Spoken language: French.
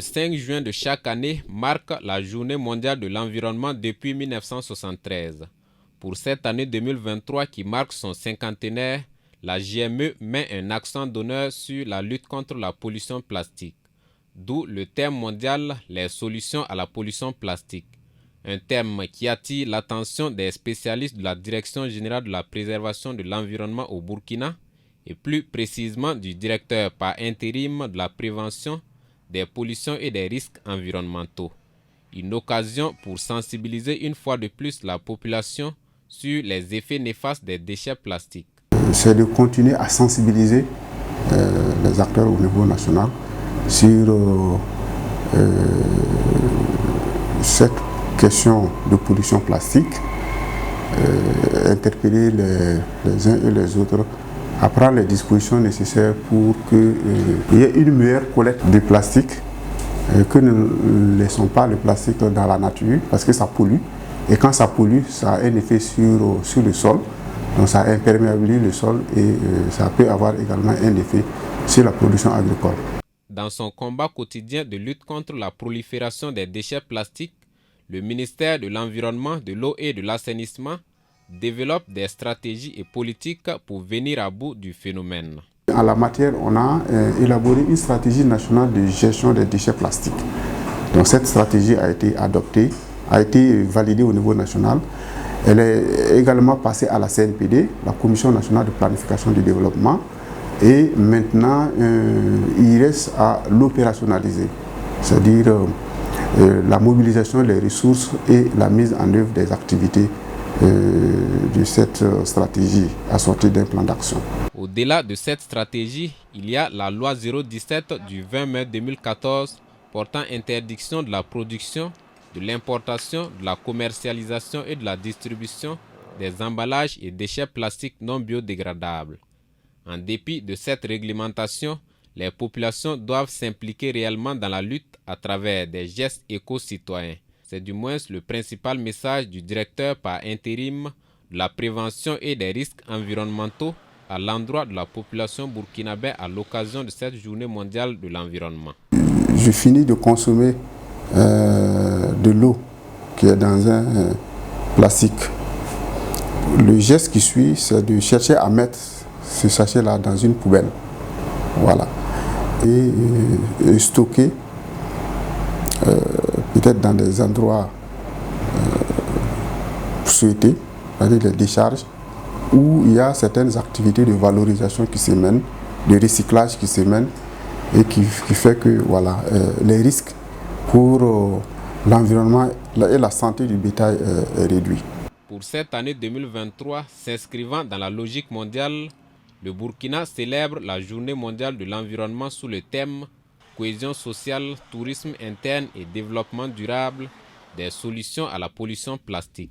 Le 5 juin de chaque année marque la Journée mondiale de l'environnement depuis 1973. Pour cette année 2023 qui marque son cinquantenaire, la JME met un accent d'honneur sur la lutte contre la pollution plastique. D'où le thème mondial « Les solutions à la pollution plastique ». Un thème qui attire l'attention des spécialistes de la Direction générale de la préservation de l'environnement au Burkina et plus précisément du directeur par intérim de la prévention des pollutions et des risques environnementaux. Une occasion pour sensibiliser une fois de plus la population sur les effets néfastes des déchets plastiques. C'est de continuer à sensibiliser les acteurs au niveau national sur cette question de pollution plastique, interpeller les uns et les autres à prendre les dispositions nécessaires pour qu'il y ait une meilleure collecte du plastique, que ne laissons pas le plastique dans la nature parce que ça pollue. Et quand ça pollue, ça a un effet sur le sol, donc ça imperméabilise le sol et ça peut avoir également un effet sur la production agricole. Dans son combat quotidien de lutte contre la prolifération des déchets plastiques, le ministère de l'Environnement, de l'Eau et de l'Assainissement développe des stratégies et politiques pour venir à bout du phénomène. En la matière, on a élaboré une stratégie nationale de gestion des déchets plastiques. Donc cette stratégie a été adoptée, a été validée au niveau national. Elle est également passée à la CNPD, la Commission nationale de planification du développement. Et maintenant, il reste à l'opérationnaliser, c'est-à-dire la mobilisation des ressources et la mise en œuvre des activités de cette stratégie assortie d'un plan d'action. Au-delà de cette stratégie, il y a la loi 017 du 20 mai 2014 portant interdiction de la production, de l'importation, de la commercialisation et de la distribution des emballages et déchets plastiques non biodégradables. En dépit de cette réglementation, les populations doivent s'impliquer réellement dans la lutte à travers des gestes éco-citoyens. C'est du moins le principal message du directeur par intérim de la prévention et des risques environnementaux à l'endroit de la population burkinabé à l'occasion de cette journée mondiale de l'environnement. Je finis de consommer de l'eau qui est dans un plastique. Le geste qui suit, c'est de chercher à mettre ce sachet-là dans une poubelle. Voilà. Et stocker peut-être dans des endroits souhaités, c'est-à-dire les décharges, où il y a certaines activités de valorisation qui se mènent, de recyclage qui se mènent, et qui fait que voilà, les risques pour l'environnement et la santé du bétail est réduit. Pour cette année 2023, s'inscrivant dans la logique mondiale, le Burkina célèbre la Journée mondiale de l'environnement sous le thème « Cohésion sociale, tourisme interne et développement durable, des solutions à la pollution plastique ».